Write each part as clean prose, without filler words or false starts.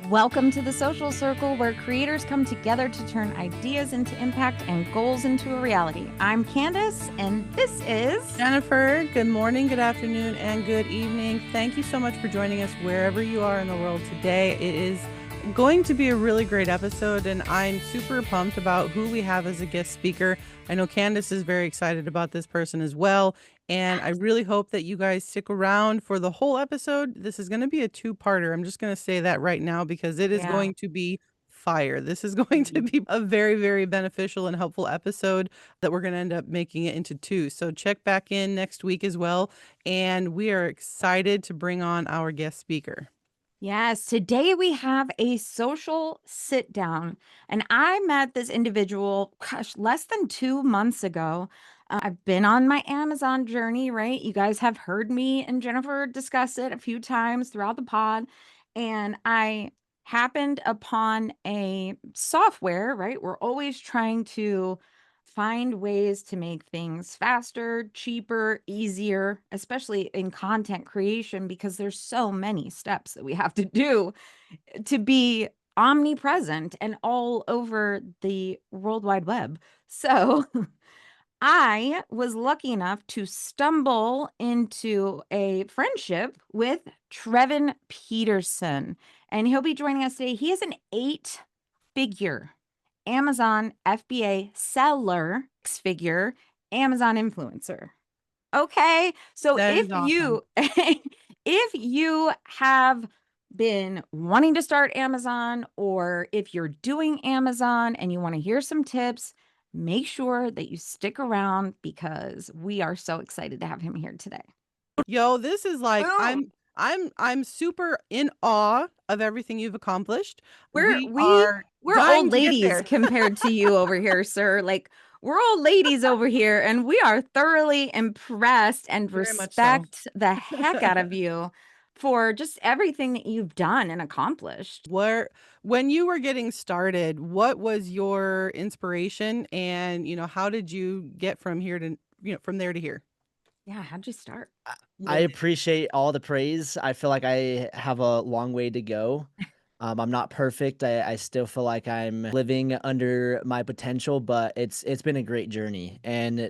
Welcome to the Social Circle, where creators come together to turn ideas into impact and goals into a reality. I'm Candace, and this is Jennifer. Good morning, good afternoon, and good evening. Thank you so much for joining us wherever you are in the world today. It is going to be a really great episode, and I'm super pumped about who we have as a guest speaker. I know Candace is very excited about this person as well, and I really hope that you guys stick around for the whole episode. This is going to be a two-parter. I'm just going to say that right now because it is yeah. going to be fire. This is going to be a very, very beneficial and helpful episode that we're going to end up making it into two. So check back in next week as well. And we are excited to bring on our guest speaker. Yes, today we have a social sit down, and I met this individual, gosh, less than 2 months ago. I've been on my Amazon journey, right? You guys have heard me and Jennifer discuss it a few times throughout the pod, and I happened upon a software, right? We're always trying to find ways to make things faster, cheaper, easier, especially in content creation, because there's so many steps that we have to do to be omnipresent and all over the World Wide Web. So I was lucky enough to stumble into a friendship with Trevin Peterson, and he'll be joining us today. He is an eight-figure Amazon FBA seller, six-figure Amazon influencer. Okay. So That if is awesome. you if you have been wanting to start Amazon, or if you're doing Amazon and you want to hear some tips, make sure that you stick around because we are so excited to have him here today. Yo, this is like Boom. I'm super in awe of everything you've accomplished. We're We we are we're dying old to get ladies there. compared to you over here, sir. Like, we're old ladies over here, and we are thoroughly impressed and Very much so. respect the heck out of you for just everything that you've done and accomplished. Where when you were getting started, what was your inspiration and, how did you get from here to, from there to here? Yeah, how'd you start? I appreciate all the praise. I feel like I have a long way to go. I'm not perfect. I still feel like I'm living under my potential, but it's been a great journey. And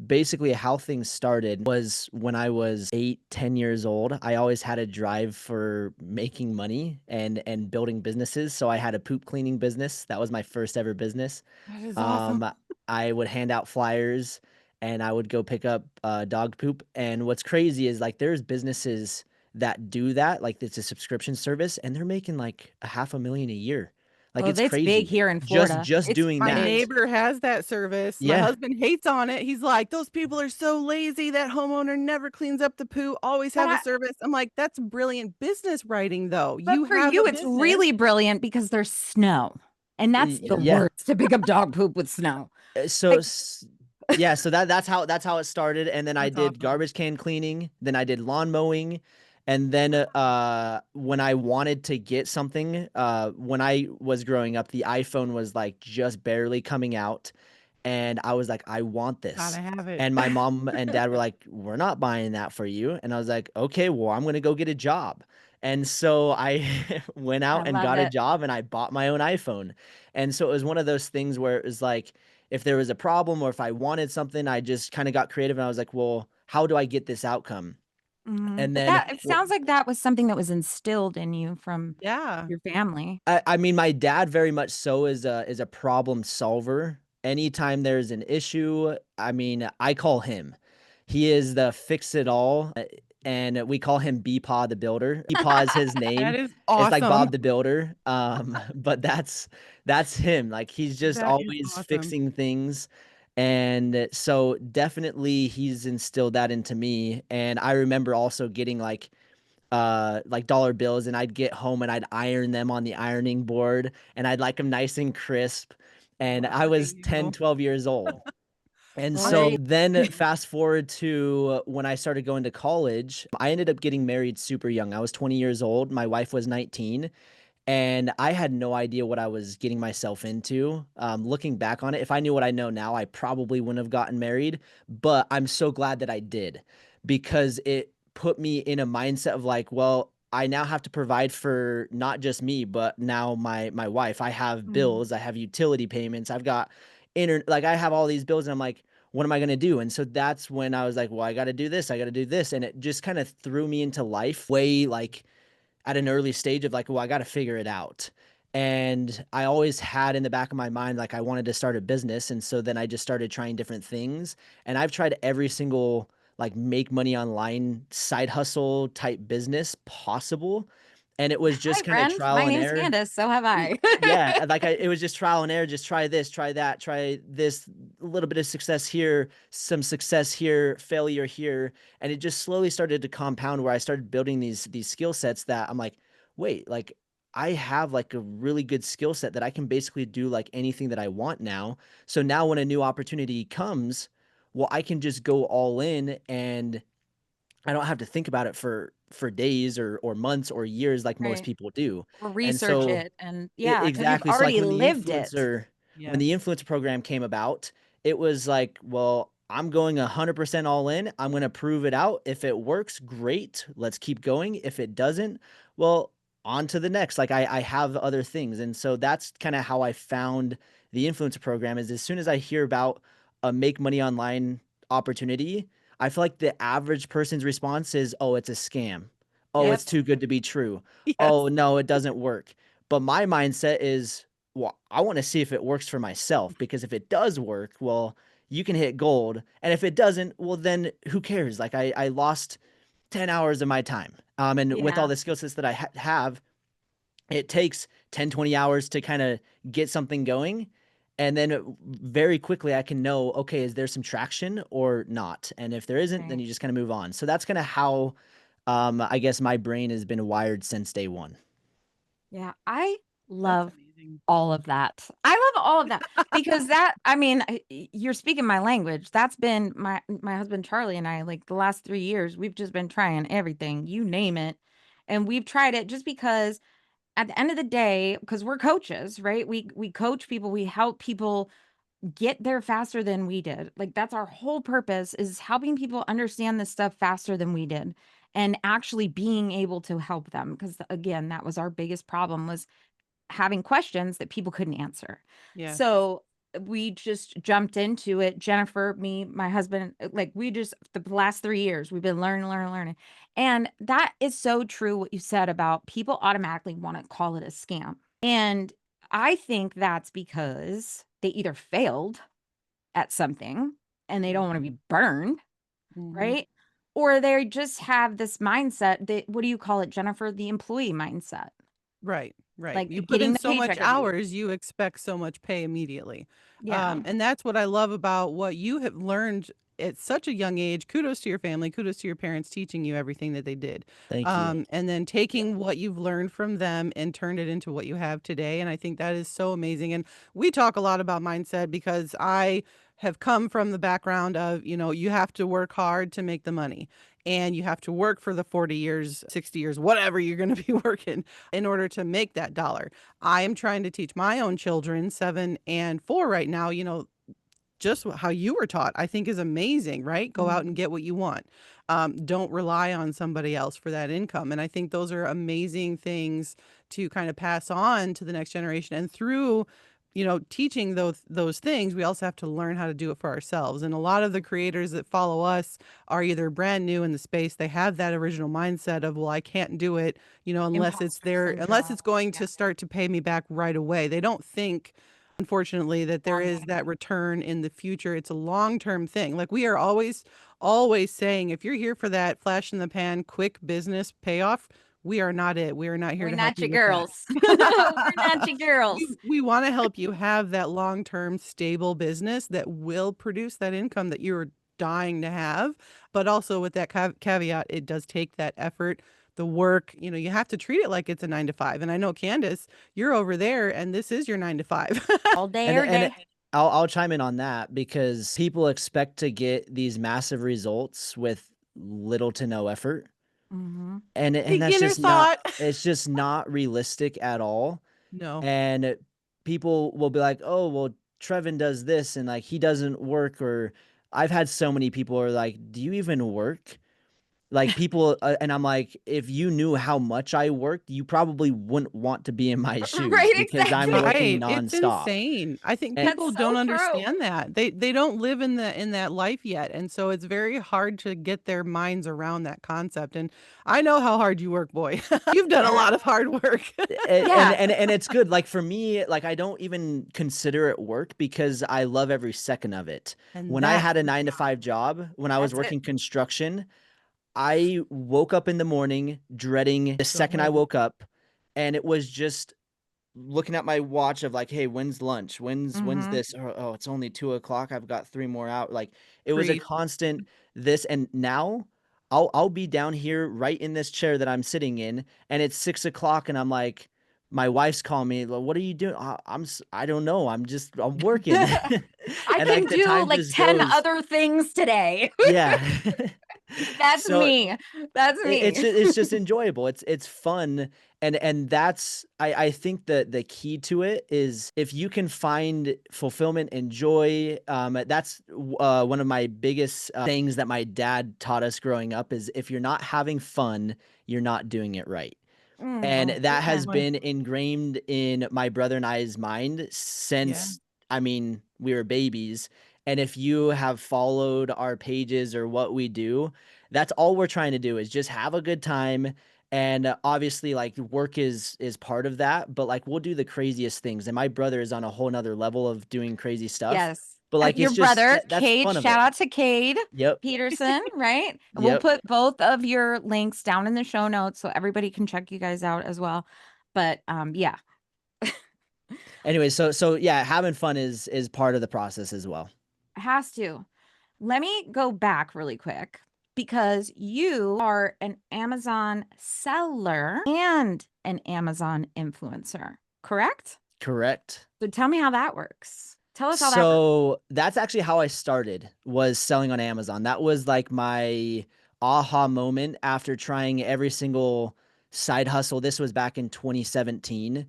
basically how things started was when I was 8, 10 years old. I always had a drive for making money and building businesses. So I had a poop cleaning business. That was my first ever business. That is awesome. Um, I would hand out flyers and I would go pick up dog poop. And what's crazy is like there's businesses that do that, like it's a subscription service, and they're making like a half a million a year. Like Oh, it's that's big crazy. here in Just Florida. just It's doing My that. huge. neighbor has that service. My Yeah. husband hates on it. He's like, those people are so lazy. That homeowner never cleans up the poo, always But have a I, service. I'm like, that's brilliant business writing, though. but You for have a you, it's business. really brilliant because there's snow. And that's the Yeah. worst, to pick up dog poop with snow. So Like, yeah, so that's how it started, and then I That's did awesome. garbage can cleaning, then I did lawn mowing, and then when I wanted to get something, when I was growing up, the iPhone was like just barely coming out, and I was like, I want Gotta this. have it. And my mom and dad were like, we're not buying that for you. And I was like, okay, well, I'm gonna go get a job. And so I went I out and love got a it. job and I bought my own iPhone. And so it was one of those things where it was like, if there was a problem or if I wanted something, I just kind of got creative and I was like, well, how do I get this outcome? And But then that it sounds like that was something that was instilled in you from Yeah. your family. I mean, my dad very much so is a problem solver. Anytime there's an issue, I mean, I call him. He is the fix it all, and we call him Beepaw the Builder. Beepaw is his That name. is It's like awesome. Bob the Builder. But that's him. Like he's just That is always awesome. fixing things. And so definitely he's instilled that into me. And I remember also getting like dollar bills, and I'd get home and I'd iron them on the ironing board and I'd like them nice and crisp. And Look I at was 10, you. 12 years old. And Well, there so you then fast forward to when I started going to college, I ended up getting married super young. I was 20 years old. My wife was 19. And I had no idea what I was getting myself into. Looking back on it, if I knew what I know now, I probably wouldn't have gotten married. But I'm so glad that I did because it put me in a mindset of like, well, I now have to provide for not just me, but now my wife. I have Mm. bills, I have utility payments, I've got like I have all these bills and I'm like, what am I gonna do? And so that's when I was like, well, I gotta do this, I gotta do this. And it just kind of threw me into life way like at an early stage of like, well, I gotta figure it out. And I always had in the back of my mind, like I wanted to start a business. And so then I just started trying different things. And I've tried every single like make money online side hustle type business possible. And it was Hi, just kind of friend. trial My and name's error. Candace. So have I. Yeah, like it was just trial and error. Just try this, try that, try this, a little bit of success here, some success here, failure here, and it just slowly started to compound where I started building these skill sets that I'm like, wait, like I have like a really good skill set that I can basically do like anything that I want now. So now when a new opportunity comes, well, I can just go all in and I don't have to think about it for days or months or years like most Right. people do. Or And research so it. And E yeah, because you've exactly. So, like, already lived it. when the Yes. influencer program came about, it was like, well, I'm going 100% all in. I'm gonna prove it out. If it works, great. Let's keep going. If it doesn't, well, on to the next. Like, I have other things. And so that's kinda how I found the influencer program is as soon as I hear about a make money online opportunity, I feel like the average person's response is, "Oh, it's a scam. Oh, Yep. it's too good to be true. Yes. Oh, no, it doesn't work." But my mindset is, well, I want to see if it works for myself because if it does work, well, you can hit gold. And if it doesn't, well, then who cares? Like I lost 10 hours of my time. And with all Yeah. the skill sets that I have, it takes 10, 20 hours to kind of get something going. And then very quickly I can know, okay, is there some traction or not? And if there isn't, then Right. you just kind of move on. So that's kind of how I guess my brain has been wired since day one. Yeah. I That's love amazing. all of that. I love all of that because that, I mean, you're speaking my language. That's been my husband Charlie and I, like the last 3 years, we've just been trying everything, you name it. And we've tried it just because at the end of the day, because we're coaches, right? We coach people, we help people get there faster than we did. Like that's our whole purpose is helping people understand this stuff faster than we did and actually being able to help them because again, that was our biggest problem was having questions that people couldn't answer. Yes. So we just jumped into it. Jennifer, me, my husband, like we just the last 3 years, we've been learning, learning, learning. And that is so true what you said about people automatically want to call it a scam. And I think that's because they either failed at something and they don't want to be burned, Mm-hmm. right? Or they just have this mindset that, what do you call it, Jennifer? The employee mindset, Right, right. like You put getting in the so much paycheck every week. hours, you expect so much pay immediately. Yeah. And that's what I love about what you have learned at such a young age. Kudos to your family, kudos to your parents teaching you everything that they did. Thank you. And then taking what you've learned from them and turned it into what you have today. And I think that is so amazing. And we talk a lot about mindset because I have come from the background of, you have to work hard to make the money and you have to work for the 40 years, 60 years, whatever you're going to be working in order to make that dollar. I am trying to teach my own children, 7 and 4 right now, just how you were taught, I think is amazing, right? Go out and Mhm. get what you want. Don't rely on somebody else for that income. And I think those are amazing things to kind of pass on to the next generation. And through, teaching those things, we also have to learn how to do it for ourselves. And a lot of the creators that follow us are either brand new in the space. They have that original mindset of, well, I can't do it, Imposter unless syndrome. it's going Yeah. to start to pay me back right away. They don't think unfortunately that there Long is game. that return in the future. It's a long-term thing. Like we are always saying if you're here for that flash in the pan quick business payoff, we are not it. We are not here We're to help not you your with that. girls. We're not your we girls. we want to help you have that long-term stable business that will produce that income that you're dying to have, but also with that caveat, it does take that effort, the work. You have to treat it like it's a 9 to 5. And I know Candace, you're over there and this is your 9 to 5. All day, And every and day. I'll chime in on that because people expect to get these massive results with little to no effort. Mhm. And that's Beginner just not thought. it's just not realistic at all. No. And people will be like, "Oh, well, Trevin does this and like he doesn't work," or I've had so many people are like, "Do you even work?" Like people, and I'm like, if you knew how much I worked, you probably wouldn't want to be in my shoes Right, because I'm exactly. working Right. It's nonstop. insane. I think And people That's don't so true. understand that. They don't live in that life yet. And so it's very hard to get their minds around that concept. And I know how hard you work, boy. You've done a Yeah. lot of hard work. Yeah. and it's good. Like for me, like I don't even consider it work because I love every second of it. And When I that's had a the 9 to 5 job, when I was That's it. working construction, I woke up in the morning dreading the go second I home. woke up, and it was just looking at my watch of like, hey, when's lunch? When's Mhm. this? Oh, it's only 2 o'clock. I've got 3 more out. Like it was a Preach. constant this, and now I'll be down here right in this chair that I'm sitting in, and it's 6 o'clock, and I'm like, my wife's calling me. Like, what are you doing? I don't know. I'm working, I and can like the do time like just 10 goes. other things today. Yeah. That's So me. That's me. it's just enjoyable. It's fun, and that's I think the key to it is if you can find fulfillment and joy. That's one of my biggest things that my dad taught us growing up is if you're not having fun, you're not doing it right. And Mm, that has amen. Boy. been ingrained in my brother and I's mind Yeah. since, I mean, we were babies. And if you have followed our pages or what we do, that's all we're trying to do is just have a good time. And obviously, like work is part of that, but like we'll do the craziest things. And my brother is on a whole nother level of doing crazy stuff. Yes. But like Your it's just brother, that's Cade, fun of shout it. out to Cade Yep. Peterson, right? And we'll Yep. put both of your links down in the show notes so everybody can check you guys out as well. But yeah, Anyway, so yeah, having fun is part of the process as well. has to. Let me go back really quick because you are an Amazon seller and an Amazon influencer, correct? Correct. So tell me how that works. Tell us how that works. So that's actually how I started was selling on Amazon. That was like my aha moment after trying every single side hustle. This was back in 2017.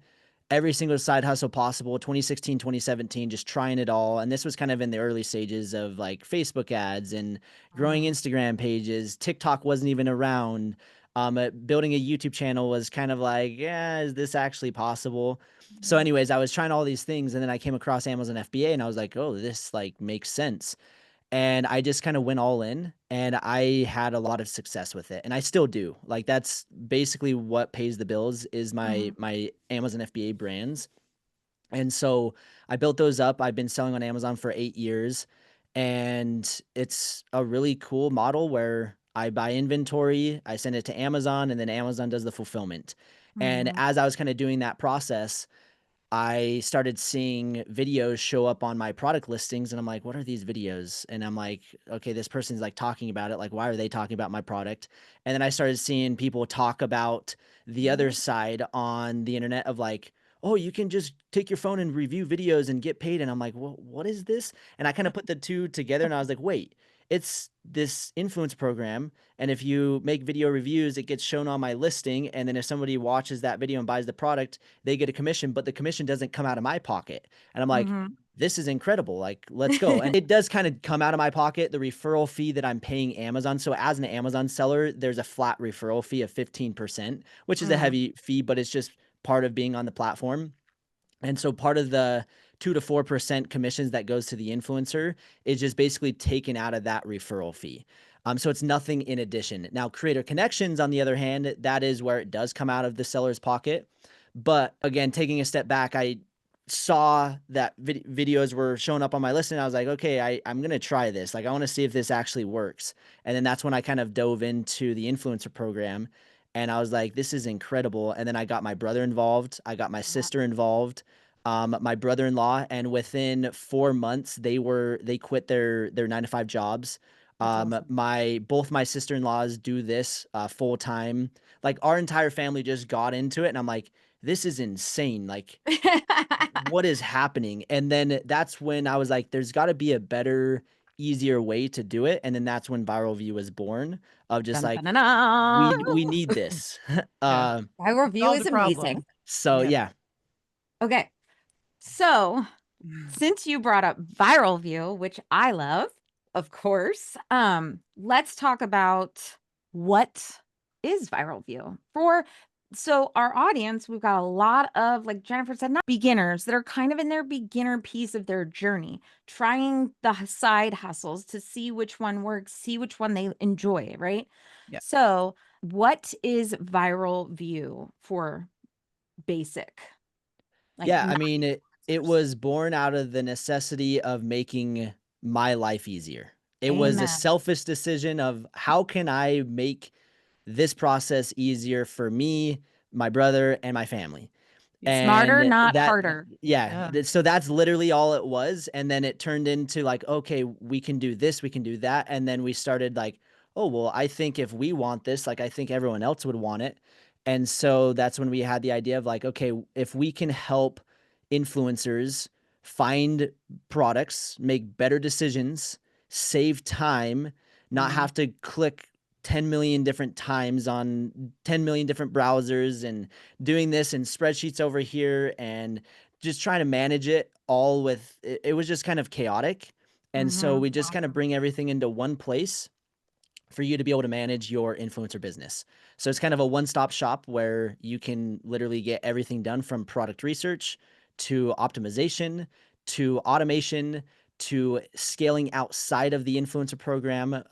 Every single side hustle possible, 2016, 2017, just trying it all. And this was kind of in the early stages of like Facebook ads and growing Mm, Instagram pages. TikTok wasn't even around. Building a YouTube channel was kind of like, yeah, is this actually possible? So, mhm, anyways, I was trying all these things, and then I came across Amazon FBA, and I was like, oh, this like makes sense. And I just kind of went all in, and I had a lot of success with it, and I still do. Like that's basically what pays the bills is my mhm, my Amazon FBA brands. And so I built those up. I've been selling on Amazon for 8 years, and it's a really cool model where I buy inventory, I send it to Amazon, and then Amazon does the fulfillment. And mhm, as I was kind of doing that process, I started seeing videos show up on my product listings, and I'm like, what are these videos? And I'm like, okay, this person's like talking about it. Like, why are they talking about my product? And then I started seeing people talk about the other mhm. side on the internet of like, oh, you can just take your phone and review videos and get paid. And I'm like, well, what is this? And I kind of put the two together and I was like, wait, it's this influence program. And if you make video reviews, it gets shown on my listing. And then if somebody watches that video and buys the product, they get a commission, but the commission doesn't come out of my pocket. And I'm like, Mhm. this is incredible. Like, let's go. And it does kind of come out of my pocket, the referral fee that I'm paying Amazon. So as an Amazon seller, there's a flat referral fee of 15%, which is a Mm, heavy fee, but it's just part of being on the platform. And so part of the 2 to 4% commissions that goes to the influencer is just basically taken out of that referral fee. So it's nothing in addition. Now, creator connections, on the other hand, that is where it does come out of the seller's pocket. But again, taking a step back, I saw that videos were showing up on my list and I was like, okay, I'm going to try this. Like, I want to see if this actually works. And then that's when I kind of dove into the influencer program and I was like, this is incredible. And then I got my brother involved. I got my yeah, sister involved, my brother-in-law, and within 4 months, they quit their 9 to 5 jobs. that's awesome. My both my sister-in-laws do this full time. Like our entire family just got into it, and I'm like, this is insane. Like, what is happening? And then that's when I was like, there's got to be a better, easier way to do it. And then that's when Viral View was born. Of just Dun, dun, like dun, dun. we need this. Yeah. My review Solve is the problem. amazing. So Yeah. yeah, Okay. So since you brought up Viral View, which I love, of course, let's talk about what is Viral View? So our audience, we've got a lot of, like Jennifer said, not beginners that are kind of in their beginner piece of their journey, trying the side hustles to see which one works, see which one they enjoy, right? Yeah. So, what is Viral View for basic, like Yeah, I mean, it non-influencers? was born out of the necessity of making my life easier. It was a Amen. selfish decision of how can I make this process easier for me, my brother, and my family. Yeah. Smarter, And not that harder. yeah, Yeah. so that's literally all it was, and then it turned into like, okay, we can do this, we can do that, and then we started like, oh, well, I think if we want this, like, I think everyone else would want it, and so that's when we had the idea of like, okay, if we can help influencers find products, make better decisions, save time, not Mhm. have to click 10 million different times on 10 million different browsers and doing this in spreadsheets over here and just trying to manage it all with it was just kind of chaotic. And so Mhm. we just kind of bring everything into one place for you to be able to manage your influencer business. So it's kind of a one-stop shop where you can literally get everything done from product research to optimization to automation to scaling outside of the influencer program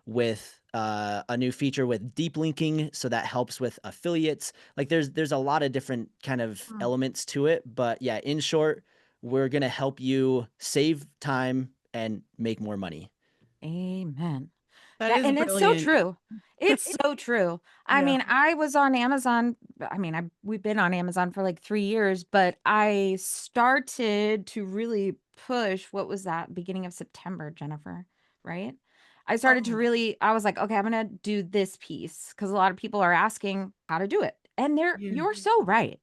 with a new feature with deep linking, so that helps with affiliates. Like there's a lot of different kind of Mm. elements to it, but yeah, in short, we're gonna help you save time and make more money. Amen. That That is and it's so brilliant. true. It's so true. I Yeah. mean, I was on Amazon. I mean, we've been on Amazon for like 3 years, but I started to really push, what was that? Beginning of September, Jennifer, right? I started to Oh, really I was like, "Okay, I'm gonna do this piece because a lot of people are asking how to do it." And yeah. you're so right.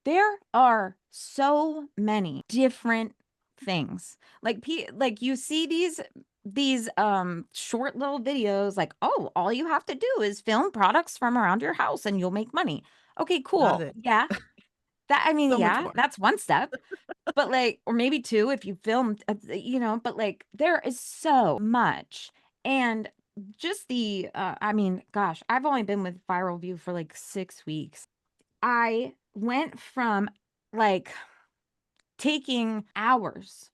There are so many different things. Like you see these short little videos like, "Oh, all you have to do is film products from around your house and you'll make money." Okay, Not cool. it. Yeah. That I mean, So much yeah, more. that's one step. But like or maybe two if you filmed, but like there is so much. And just I mean, gosh, I've only been with Viral View for like 6 weeks. I went from like taking hours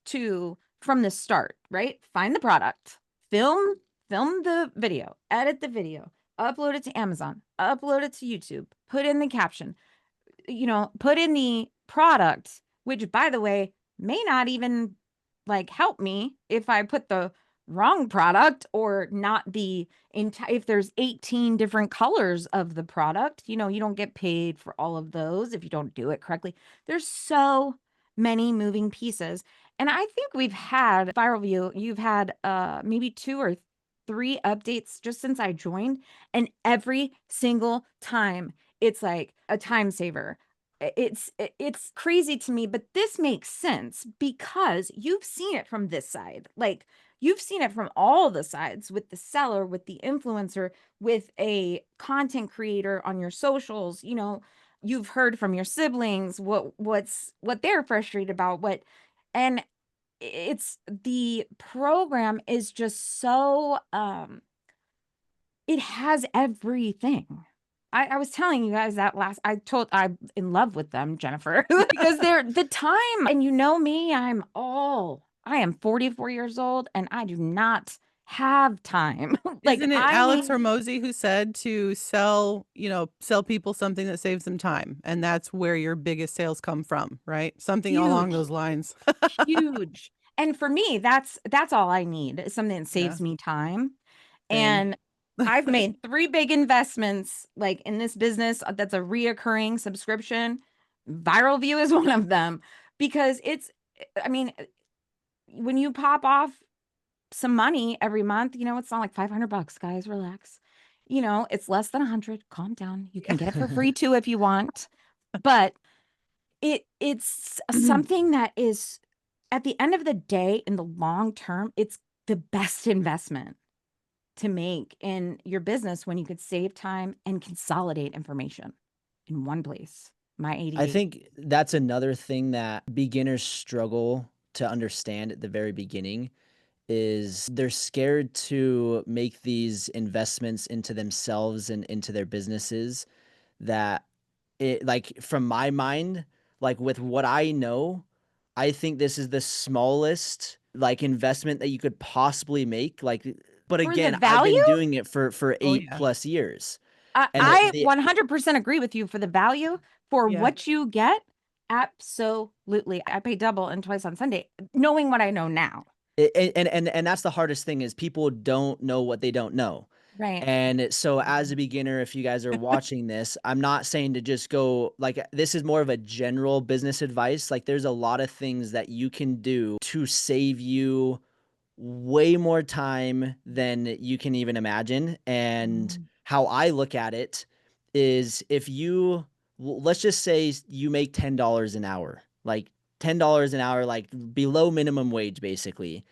to from the start, right? Find the product, film the video, edit the video, upload it to Amazon, upload it to YouTube, put in the caption, put in the product, which by the way, may not even like help me if I put the wrong product or not the entire if there's 18 different colors of the product, you don't get paid for all of those if you don't do it correctly. There's so many moving pieces. And I think we've had Viral View, you've had maybe 2 or 3 updates just since I joined, and every single time it's like a time saver. It's crazy to me, but this makes sense because you've seen it from this side. Like, you've seen it from all the sides with the seller, with the influencer, with a content creator on your socials, you've heard from your siblings what they're frustrated about, and it's the program is just so it has everything. I was telling you guys that I'm in love with them, Jennifer, because they're the time and you know me, I am 44 years old and I do not have time. Like Isn't it I Alex need Hormozy who said to sell people something that saves them time, and that's where your biggest sales come from, right? Something along huge, those lines. huge. And for me, that's all I need is something that Yeah, saves me time. same. And I've made 3 big investments, like, in this business, that's a reoccurring subscription. Viral View is one of them because I mean, when you pop off some money every month, it's not like 500 bucks, guys, relax. It's less than 100, calm down. You can get it for free too if you want. But it's something that is at the end of the day, in the long term, it's the best investment to make in your business when you could save time and consolidate information in one place. My I 88. think that's another thing that beginners struggle to understand at the very beginning is they're scared to make these investments into themselves and into their businesses that it like from my mind, like with what I know, I think this is the smallest like investment that you could possibly make. Like, but For the again, I've value, been doing it for Oh, eight yeah. plus years. I, And I 100% agree with you for the value for Yeah. what you get. Absolutely. I pay double and twice on Sunday, knowing what I know now. and that's the hardest thing is people don't know what they don't know. Right. And so as a beginner, if you guys are watching this, I'm not saying to just go like this is more of a general business advice. Like there's a lot of things that you can do to save you way more time than you can even imagine. And Mhm. how I look at it is if you let's just say you make $10 an hour, like $10 an hour, like below minimum wage, basically,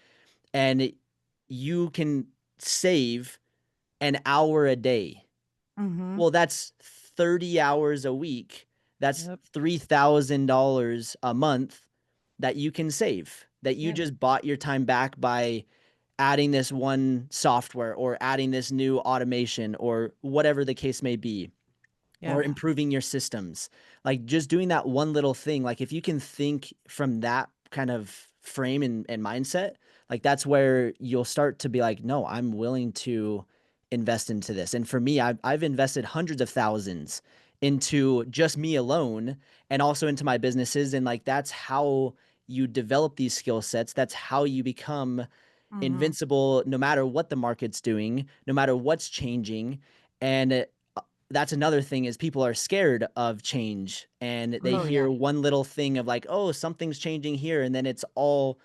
and you can save an hour a day. Mhm. Well, that's 30 hours a week. That's Yep. $3,000 a month that you can save, that you Yep. just bought your time back by adding this one software or adding this new automation or whatever the case may be, Yeah. or improving your systems. Like just doing that one little thing, like if you can think from that kind of frame and mindset, like that's where you'll start to be like, no, I'm willing to invest into this. And for me, I've invested hundreds of thousands into just me alone and also into my businesses. And like that's how you develop these skill sets. That's how you become Mhm. invincible no matter what the market's doing, no matter what's changing. And that's another thing is people are scared of change and they Oh yeah. hear one little thing of like, oh, something's changing here, and then it's all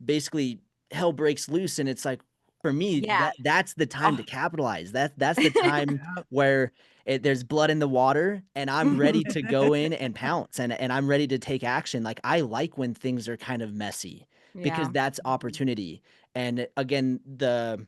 basically hell breaks loose. And it's like for me, Yeah. that's the time Oh. to capitalize. That's the time Yep. where there's blood in the water and I'm ready to go in and pounce and I'm ready to take action. Like I like when things are kind of messy because Yeah. that's opportunity. And again, the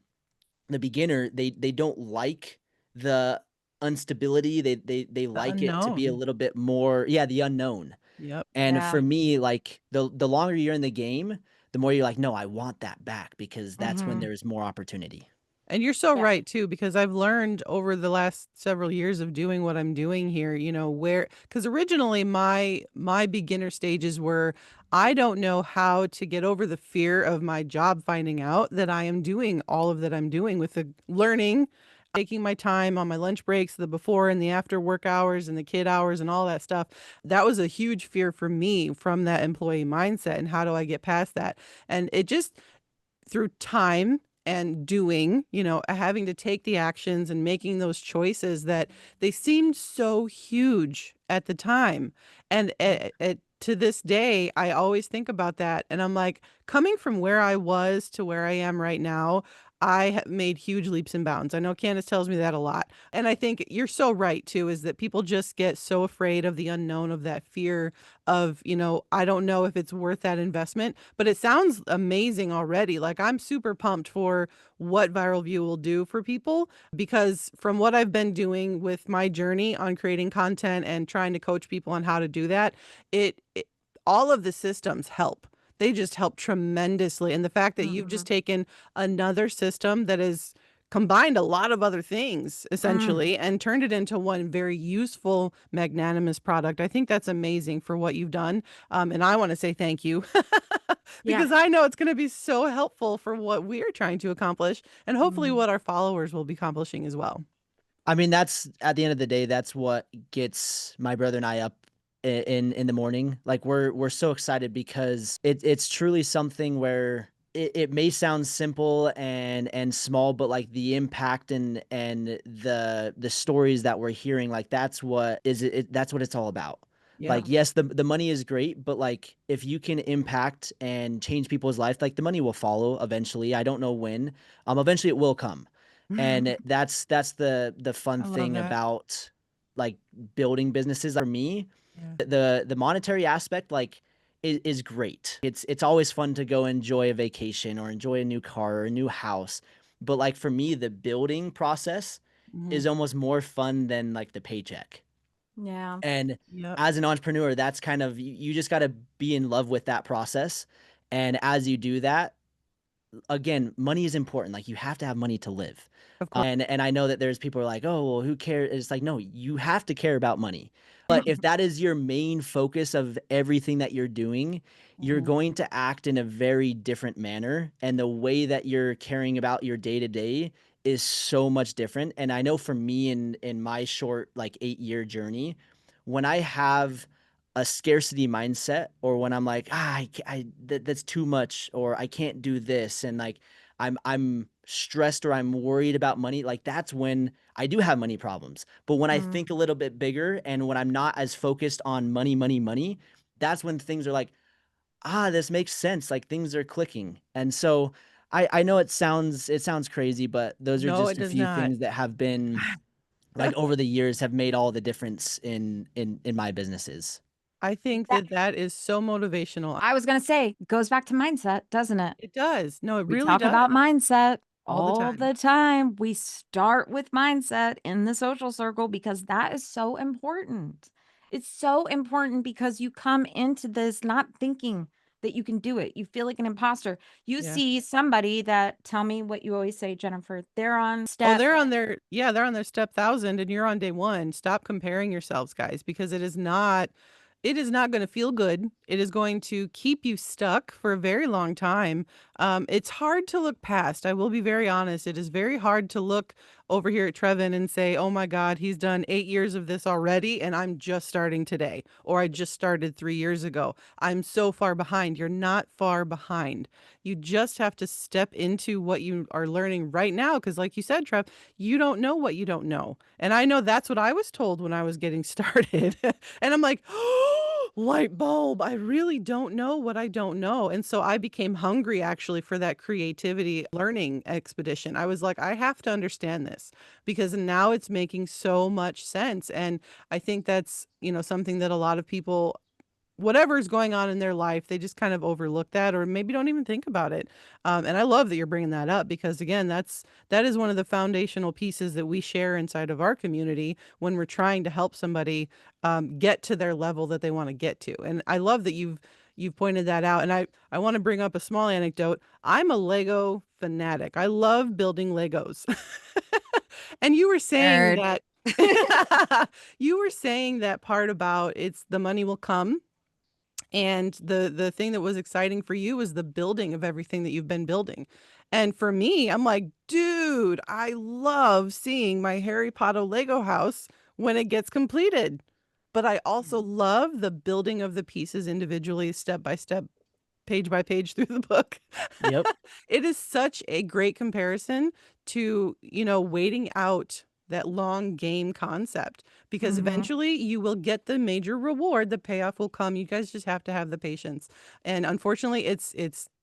beginner, they don't like the instability. They The like it to be a unknown. little bit more, yeah, the unknown. Yep. And Yeah. for me, like the longer you're in the game, the more you're like, no, I want that back because that's when Mhm. there's more opportunity. And you're so Yeah. right too, because I've learned over the last several years of doing what I'm doing here, where because originally my beginner stages were I don't know how to get over the fear of my job finding out that I am doing all of that I'm doing with the learning, taking my time on my lunch breaks, the before and the after work hours and the kid hours and all that stuff. That was a huge fear for me from that employee mindset. And how do I get past that? And it just through time and doing, having to take the actions and making those choices that they seemed so huge at the time. And to this day, I always think about that. And I'm like, coming from where I was to where I am right now, I have made huge leaps and bounds. I know Candace tells me that a lot. And I think you're so right, too, is that people just get so afraid of the unknown, of that fear of, I don't know if it's worth that investment, but it sounds amazing already. Like I'm super pumped for what Viral View will do for people because from what I've been doing with my journey on creating content and trying to coach people on how to do that, it all of the systems help. They just help tremendously. And the fact that you've just Mhm. taken another system that is combined a lot of other things Mm. essentially and turned it into one very useful, magnanimous product. I think that's amazing for what you've done. And I want to say thank you Yeah. because I know it's going to be so helpful for what we're trying to accomplish and hopefully Mhm. what our followers will be accomplishing as well. I mean, that's at the end of the day, that's what gets my brother and I up in the morning. Like we're so excited because it's truly something where it may sound simple and small, but like the impact and the stories that we're hearing, like that's what is that's what it's all about. Yeah. Like yes, the money is great, but like if you can impact and change people's life, like the money will follow eventually. I don't know when. Eventually it will come. And that's the fun I love thing that. about like building businesses. For me, Yeah. the monetary aspect like is great. It's always fun to go enjoy a vacation or enjoy a new car or a new house. But like for me, the building process Mhm. is almost more fun than like the paycheck. Yeah. And Yep. as an entrepreneur, that's kind of you just got to be in love with that process. And as you do that, again, money is important. Like you have to have money to live. Of course. And I know that there's people who are like, oh, well, who cares? It's like, no, you have to care about money. But if that is your main focus of everything that you're doing, you're Mhm. going to act in a very different manner. And the way that you're caring about your day to day is so much different. And I know for me in my short like 8-year journey, when I have a scarcity mindset or when I'm like, that's too much or I can't do this and like I'm stressed or I'm worried about money, like that's when I do have money problems. But when I Mm. think a little bit bigger and when I'm not as focused on money, money, money, that's when things are like, this makes sense. Like things are clicking. And so I know it sounds crazy, but those are No, it just a does few not. things that have been like over the years have made all the difference in my businesses. I think That that that is so motivational. I was gonna say, goes back to mindset, doesn't it? It does. No, it We really talk does about mindset all the all time. the time. We start with mindset in the social circle because that is so important. It's so important because you come into this not thinking that you can do it. You feel like an imposter. You Yeah. see somebody that tell me what you always say, Jennifer, they're on Oh, step. they're on their yeah, they're on their step 1,000 and you're on day 1. Stop comparing yourselves, guys, because it is not gonna feel good. It is going to keep you stuck for a very long time. It's hard to look past. I will be very honest. It is very hard to look over here at Trevin and say, "Oh my god, he's done 8 years of this already and I'm just starting today," or "I just started 3 years ago. I'm so far behind." You're not far behind. You just have to step into what you are learning right now. Because, like you said, Trev, you don't know what you don't know. And I know that's what I was told when I was getting started. And I'm like, oh, light bulb. I really don't know what I don't know. And so I became hungry actually for that creativity learning expedition. I was like, I have to understand this because now it's making so much sense. And I think that's, something that a lot of people whatever is going on in their life, they just kind of overlook that or maybe don't even think about it. And I love that you're bringing that up because again, that is one of the foundational pieces that we share inside of our community when we're trying to help somebody get to their level that they want to get to. And I love that you've pointed that out. And I want to bring up a small anecdote. I'm a Lego fanatic. I love building Legos. And you were saying Nerd. that you were saying that part about it's the money will come and the thing that was exciting for you was the building of everything that you've been building. And for me, I'm like, dude, I love seeing my Harry Potter Lego house when it gets completed. But I also love the building of the pieces individually, step by step, page by page through the book. Yep. It is such a great comparison to, waiting out that long game concept because Mhm. eventually you will get the major reward. The payoff will come. You guys just have to have the patience. And unfortunately, it's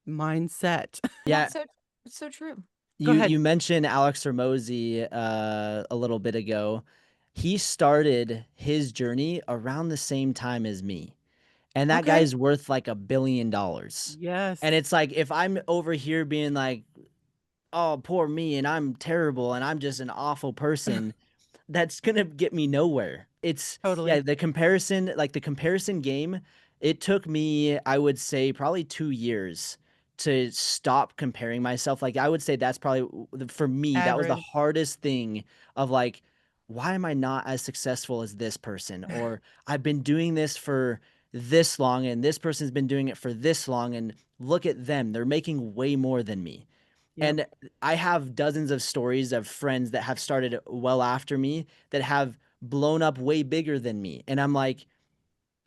mindset. And Yeah. it's so true. Go You ahead. you mentioned Alex Ramosi a little bit ago. He started his journey around the same time as me. And that Okay. guy's worth like $1 billion. Yes, And it's like if I'm over here being like, "Oh, poor me and I'm terrible and I'm just an awful person," that's gonna get me nowhere. It's totally. yeah, the comparison game, it took me, I would say, probably 2 years to stop comparing myself. Like, I would say that's probably for me, that was the Average. hardest thing of like, why am I not as successful as this person? Or I've been doing this for this long and this person's been doing it for this long and look at them. They're making way more than me. Yep. And I have dozens of stories of friends that have started well after me that have blown up way bigger than me. And I'm like,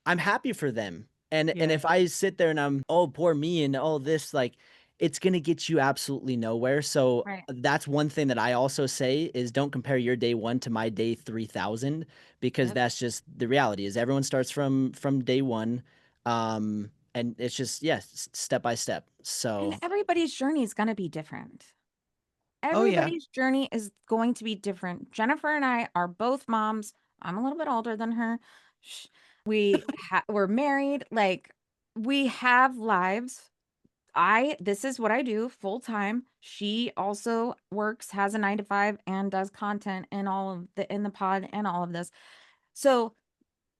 I'm happy for them. And Yes. if I sit there and I'm, oh, poor me and all this, like it's gonna get you absolutely nowhere. So Right. that's one thing that I also say is don't compare your day one to my day 3,000 because Yep. that's just the reality is everyone starts from day one. And it's just, yes, step by step. And So everybody's journey is gonna be different. Oh yeah. Everybody's journey is going to be different. Jennifer and I are both moms. I'm a little bit older than her. Sh- we're married. Like we have lives. I This is what I do full time. She also works, has a 9 to 5, and does content in all of the pod and all of this. So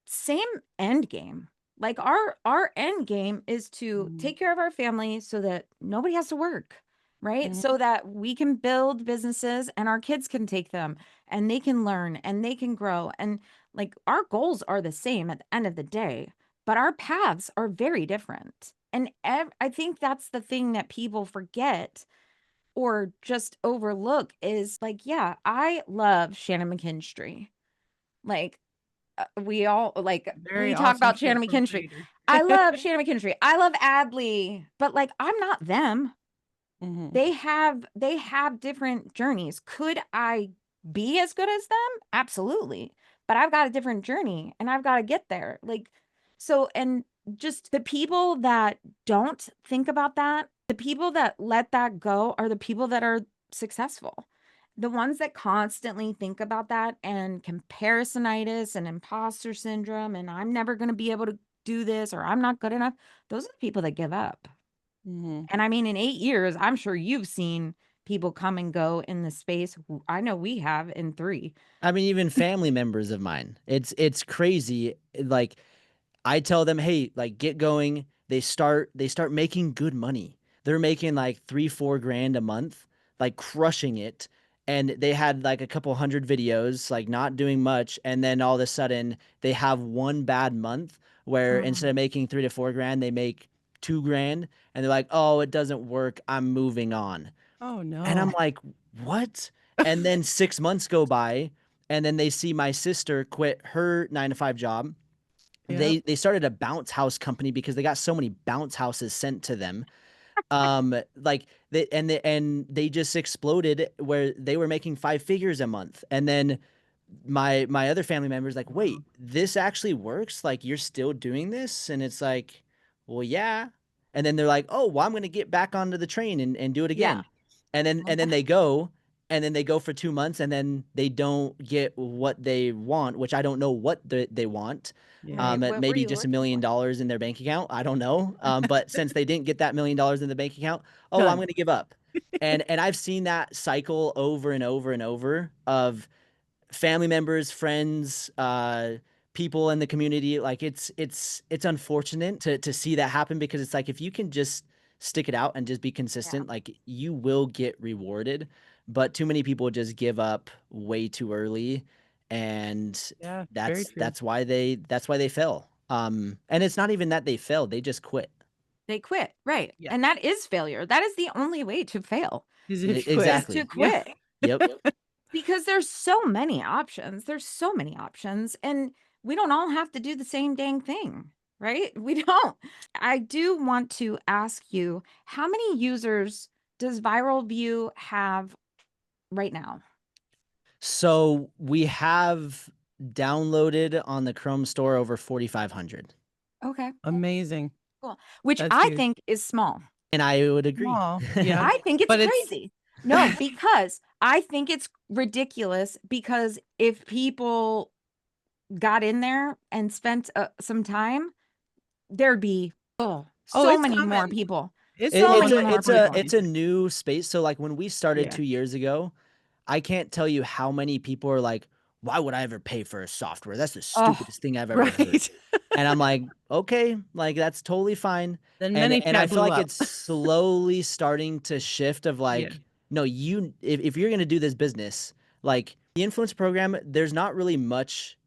same end game. Like our end game is to Mhm. take care of our family so that nobody has to work. right? Mhm. So that we can build businesses and our kids can take them and they can learn and they can grow. And like our goals are the same at the end of the day, but our paths are very different. And I think that's the thing that people forget or just overlook is like, yeah, I love Shannon McKinstry. Like, we all like Very we talk awesome about short Shannon form McKinstry. creator. I love Shannon McKinstry. I love Adley, but like I'm not them. Mhm. They have different journeys. Could I be as good as them? Absolutely. But I've got a different journey and I've got to get there. Like so and just the people that don't think about that, the people that let that go are the people that are successful. The ones that constantly think about that and comparisonitis and imposter syndrome and I'm never going to be able to do this or I'm not good enough, those are the people that give up. Mhm. And I mean, in 8 years, I'm sure you've seen people come and go in the space. I know we have in 3. I mean, even family members of mine. It's crazy. Like I tell them, "Hey, like get going." They start making good money. They're making like 3, 4 grand a month, like crushing it. And they had like a couple hundred videos, like not doing much, and then all of a sudden they have one bad month where instead Mm. of making 3 to 4 grand, they make 2 grand and they're like, "Oh, it doesn't work. I'm moving on." Oh, And I'm no. like, "What?" And then 6 months go by and then they see my sister quit her 9 to 5 job. Yep. They started a bounce house company because they got so many bounce houses sent to them. Like they just exploded where they were making 5 figures a month. And then my other family members like, Wow. "Wait, this actually works? Like you're still doing this?" And it's like, "Well, yeah." And then they're like, "Oh, well, I'm gonna get back onto the train and do it Yeah. again." And then Well, and then they go and then they go for 2 months and then they don't get what they want, which I don't know what they want. Yeah. What were Maybe you just $1 looking million for? in their bank account. I don't know. But since they didn't get that $1 million in the bank account, oh, I'm Done. gonna give up. And I've seen that cycle over and over and over of family members, friends, people in the community. Like it's unfortunate to see that happen because it's like if you can just stick it out and just be Yeah. consistent, like you will get rewarded. But too many people just give up way too early, and Yeah. Very that's true. that's why they that's why they fail. And it's not even that they fail; they just quit. They quit. Right. Yeah. And that is failure. That is the only way to fail Is if you quit. is to Exactly. Yeah. quit Yep. because there's so many options. There's so many options and we don't all have to do the same dang thing, right? We don't. I do want to ask you, how many users does Viral View have right now? So we have downloaded on the Chrome store over 4,500. Okay, Amazing. cool. Which That's I huge. think is small. And I would agree. Small. Yeah. I think it's But it's crazy. No, because I think it's ridiculous because if people got in there and spent some time, there'd be oh, so it's many more coming. people. It's It, So going it's many a more in it's a people. it's a 2026. new space. So like when we started Yeah. 2 years ago, I can't tell you how many people are like, "Why would I ever pay for a software? That's the Oh, stupidest thing I've ever heard." Right. And I'm like, "Okay, like that's totally fine." Then And I ManyChat feel blew like up. it's slowly starting to shift of Yeah. like, no, if you're gonna do this business, like the influence program, there's not really much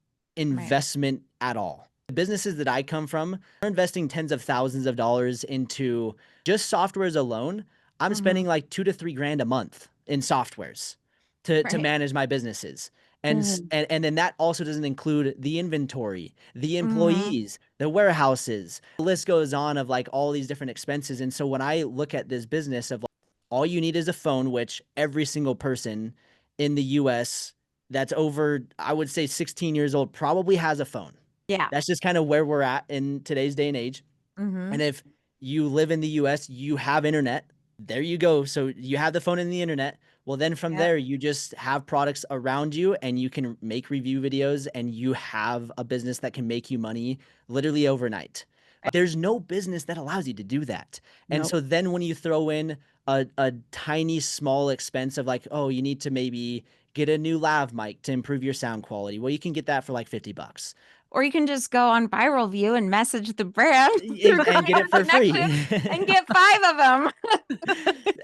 right. investment at all. The businesses that I come from are investing tens of thousands of dollars into just softwares alone. I'm Hmm. spending like 2 to 3 grand a month in softwares to Right. manage my businesses. Mhm. And then that also doesn't include the inventory, the Hmm. employees, the warehouses. The list goes on of like all these different expenses. And so when I look at this business of like, all you need is a phone, which every single person in the US that's over, I would say 16 years old probably has a phone. Yeah. That's just kind of where we're at in today's day and age. Hmm. And if you live in the US, you have internet. There you go. So you have the phone and the internet. Well, then from Yep. there, you just have products around you and you can make review videos and you have a business that can make you money literally overnight. There's no business that allows you to do that. And Nope. so then when you throw in a tiny small expense of like, oh, you need to maybe get a new lav mic to improve your sound quality. Well, you can get that for like $50. or you can just go on Viral Vue and message the brand through And get it Creator for free. Connections and get 5 of them.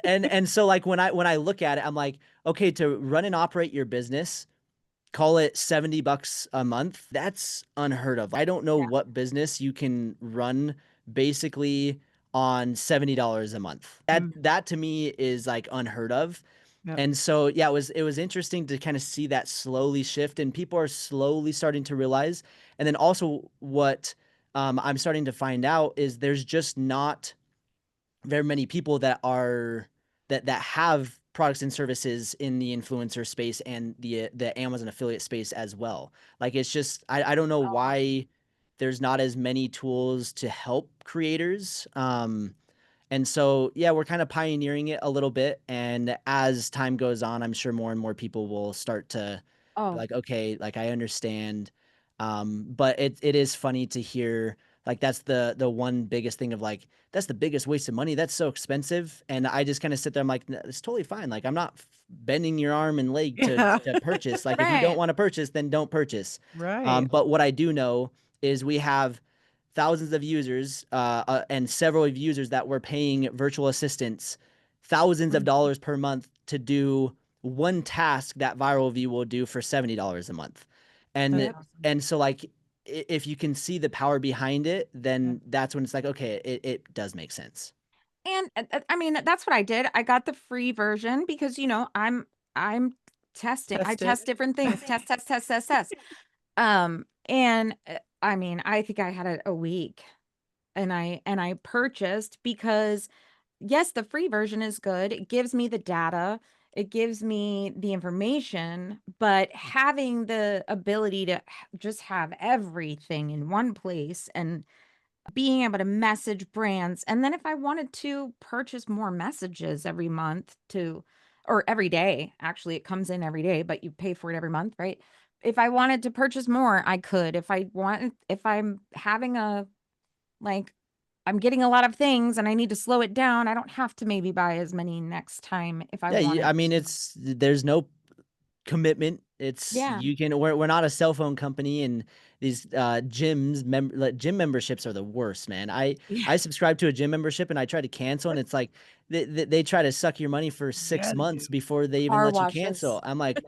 And so like when I look at it, I'm like, okay, to run and operate your business, call it $70 a month. That's unheard of. I don't know Yeah. what business you can run basically on $70 a month. That to me is like unheard of. Yep. And so yeah, it was interesting to kind of see that slowly shift, and people are slowly starting to realize. And then also what I'm starting to find out is there's just not very many people that have products and services in the influencer space and the Amazon affiliate space as well. Like it's just I don't know why there's not as many tools to help creators. And so yeah, we're kind of pioneering it a little bit, and as time goes on, I'm sure more and more people will start to be Oh, like, okay, like I understand. But it is funny to hear like that's the one biggest thing of like that's the biggest waste of money. That's so expensive. And I just kind of sit there. I'm like, it's totally fine. Like I'm not bending your arm and leg to Yeah. purchase. Like if you don't right. want to purchase, then don't purchase. Right. But what I do know is we have thousands of users and several of users that were paying virtual assistants thousands of dollars per month to do one task that Viral Vue will do for $70 a month. That's And Yep. awesome. and so like if you can see the power behind it, Yeah. then that's when it's like, okay, it does make sense. And I mean, that's what I did. I got the free version because, I'm testing. I Test it. test different things. Test, test, test, test, test. And I mean, I think I had it a week, and I purchased because yes, the free version is good. It gives me the data, it gives me the information, but having the ability to just have everything in one place and being able to message brands. And then if I wanted to purchase more messages every month or every day, actually, it comes in every day, but you pay for it every month, right? If I wanted to purchase more, I could. If I'm having like, I'm getting a lot of things and I need to slow it down, I don't have to maybe buy as many next time if I Yeah, I wanted mean, to. there's no commitment. It's Yeah. you can we're not a cell phone company, and these like, gym memberships are the worst, man. Yeah. I subscribe to a gym membership and I try to cancel, and it's like they try to suck your money for Yeah, six they months do. before they even Car let you washes. cancel. I'm like,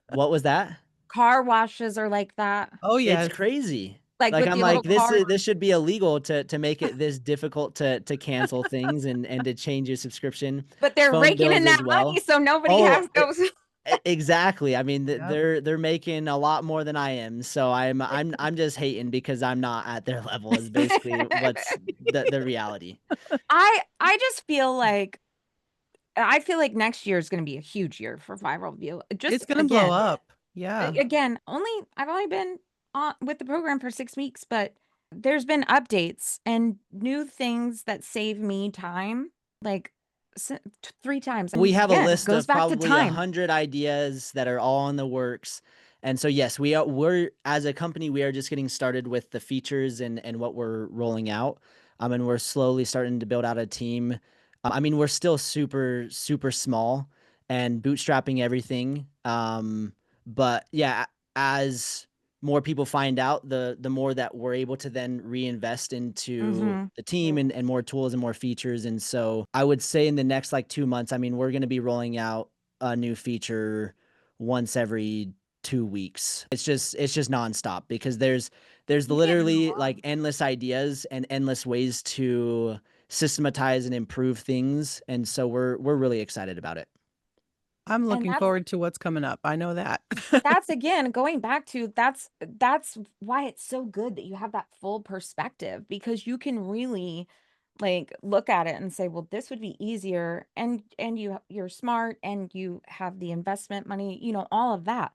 what was that? Car washes are like that. Oh, It's yes. crazy. Like Like with I'm the little like car. this should be illegal to make it this difficult to cancel things and to change your subscription, But they're phone raking in bills that as money, well. so nobody Oh, has those. exactly. I mean, Yep. they're making a lot more than I am, so I'm just hating because I'm not at their level. Is basically what's the reality. I feel like next year is going to be a huge year for Viral View. Just It's gonna blow again, up. Yeah. again, I've only been on with the program for 6 weeks, but there's been updates and new things that save me time, like 3 times. We And have a again, it list goes of back to probably time. 100 ideas that are all in the works. And so yes, we're as a company, we are just getting started with the features and what we're rolling out. And we're slowly starting to build out a team. I mean, we're still super small and bootstrapping everything. But yeah, as more people find out, the more that we're able to then reinvest into Hmm. the team and more tools and more features. And so I would say in the next like 2 months, I mean, we're going to be rolling out a new feature once every 2 weeks. It's just nonstop because there's Yeah. literally like endless ideas and endless ways to systematize and improve things. And so we're really excited about it. I'm And looking forward to what's coming up. I know that. that's again going back to that's why it's so good that you have that full perspective, because you can really like look at it and say, well, this would be easier, and you're smart and you have the investment money, all of that.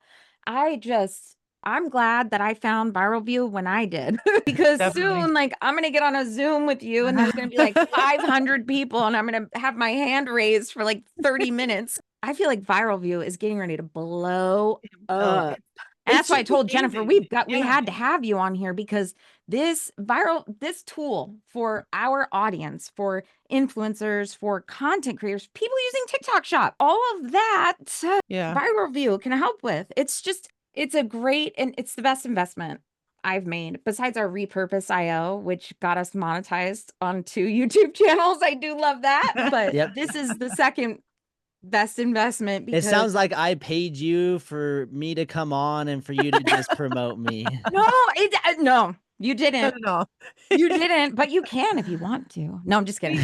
I'm glad that I found Viral View when I did, because Definitely. soon, like, I'm gonna get on a Zoom with you and there's gonna be like 500 people and I'm gonna have my hand raised for like 30 minutes. I feel like Viral View is getting ready to blow Oh, up. And that's it's why I just told Jennifer amazing. we Yeah. had to have you on here, because this tool for our audience, for influencers, for content creators, people using TikTok Shop, all of that, Yeah. Viral View can help with. It's a great, and it's the best investment. I've made besides our repurpose IO, which got us monetized on 2 YouTube channels. I do love that, but Yep. this is the second best investment It because sounds like I paid you for me to come on and for you to just promote me. no, you Not didn't. at all. You didn't, but you can if you want to. No, I'm just kidding.